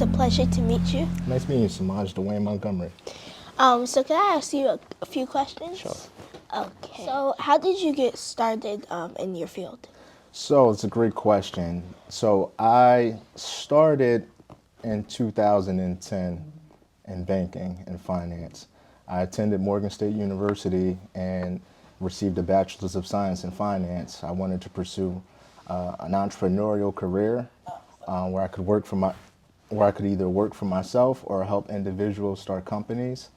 It's a pleasure to meet you. Nice meeting you, Semaj. Duane, Montgomery. So can I ask you a few questions? Sure. Okay. So how did you get started in your field? So it's a great question. So I started in 2010 in banking and finance. I attended Morgan State University and received a Bachelor's of Science in Finance. I wanted to pursue an entrepreneurial career where I could either work for myself or help individuals start companies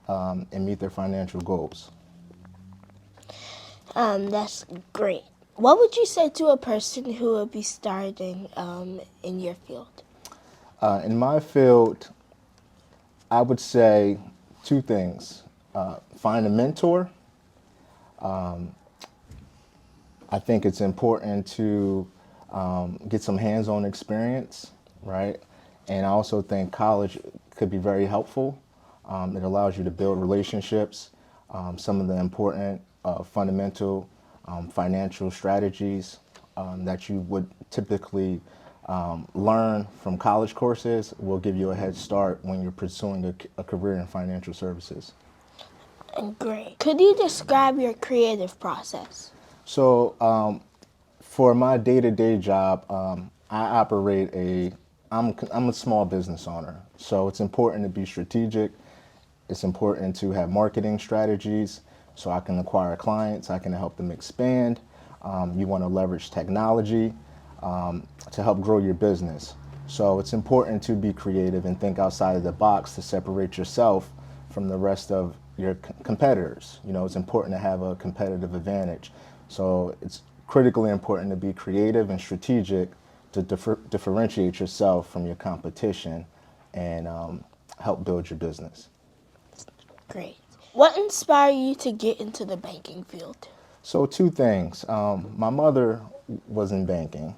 and meet their financial goals. That's great. What would you say to a person who would be starting in your field? In my field, I would say two things. Find a mentor. I think it's important to get some hands-on experience, right? And I also think college could be very helpful. It allows you to build relationships, some of the important fundamental financial strategies that you would typically learn from college courses will give you a head start when you're pursuing a career in financial services. Great. Could you describe your creative process? So for my day-to-day job, I'm a small business owner. So it's important to be strategic. It's important to have marketing strategies so I can acquire clients, I can help them expand. You want to leverage technology to help grow your business. So it's important to be creative and think outside of the box to separate yourself from the rest of your competitors. You know, it's important to have a competitive advantage. So it's critically important to be creative and strategic to differentiate yourself from your competition and help build your business. Great. What inspired you to get into the banking field? So two things. My mother was in banking,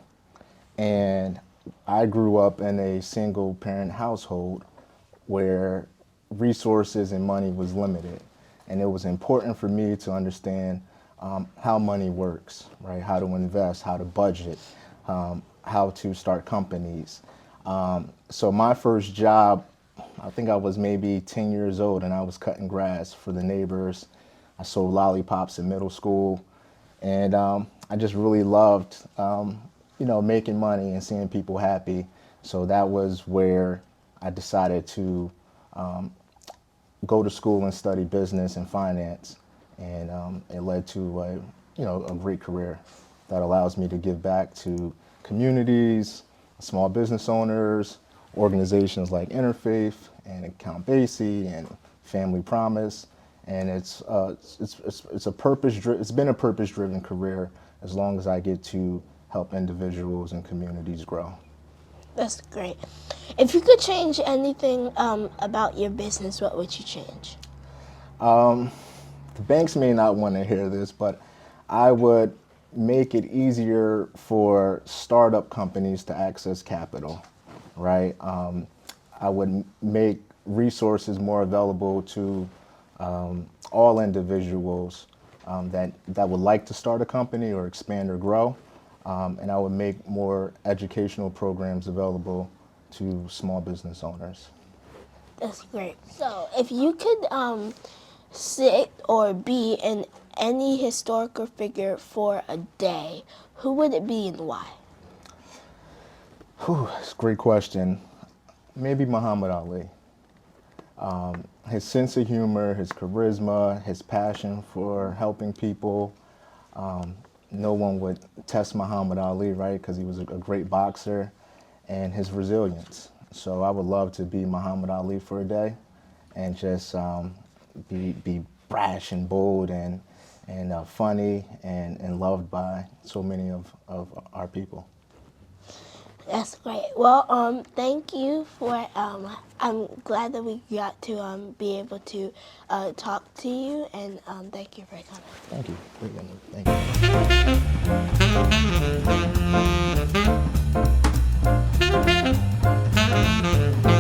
and I grew up in a single parent household where resources and money was limited. And it was important for me to understand how money works, right? How to invest, how to budget, how to start companies. So my first job, I think I was maybe 10 years old, and I was cutting grass for the neighbors. I sold lollipops in middle school, and I just really loved, making money and seeing people happy. So that was where I decided to go to school and study business and finance, and it led to a great career that allows me to give back to communities, small business owners, organizations like Interfaith and Account Basie and Family Promise, and it's been a purpose-driven career as long as I get to help individuals and communities grow. That's great. If you could change anything about your business, what would you change? The banks may not want to hear this, but I would make it easier for startup companies to access capital, right? I would make resources more available to all individuals that would like to start a company or expand or grow. And I would make more educational programs available to small business owners. That's great. So if you could sit or be in any historical figure for a day, who would it be and why? That's a great question. Maybe Muhammad Ali. His sense of humor, his charisma, his passion for helping people. No one would test Muhammad Ali, right? Because he was a great boxer, and his resilience. So I would love to be Muhammad Ali for a day and just be brash and bold and funny and loved by so many of our people. That's great. Well, thank you for, I'm glad that we got to be able to talk to you, and thank you for coming. Thank you. Thank you.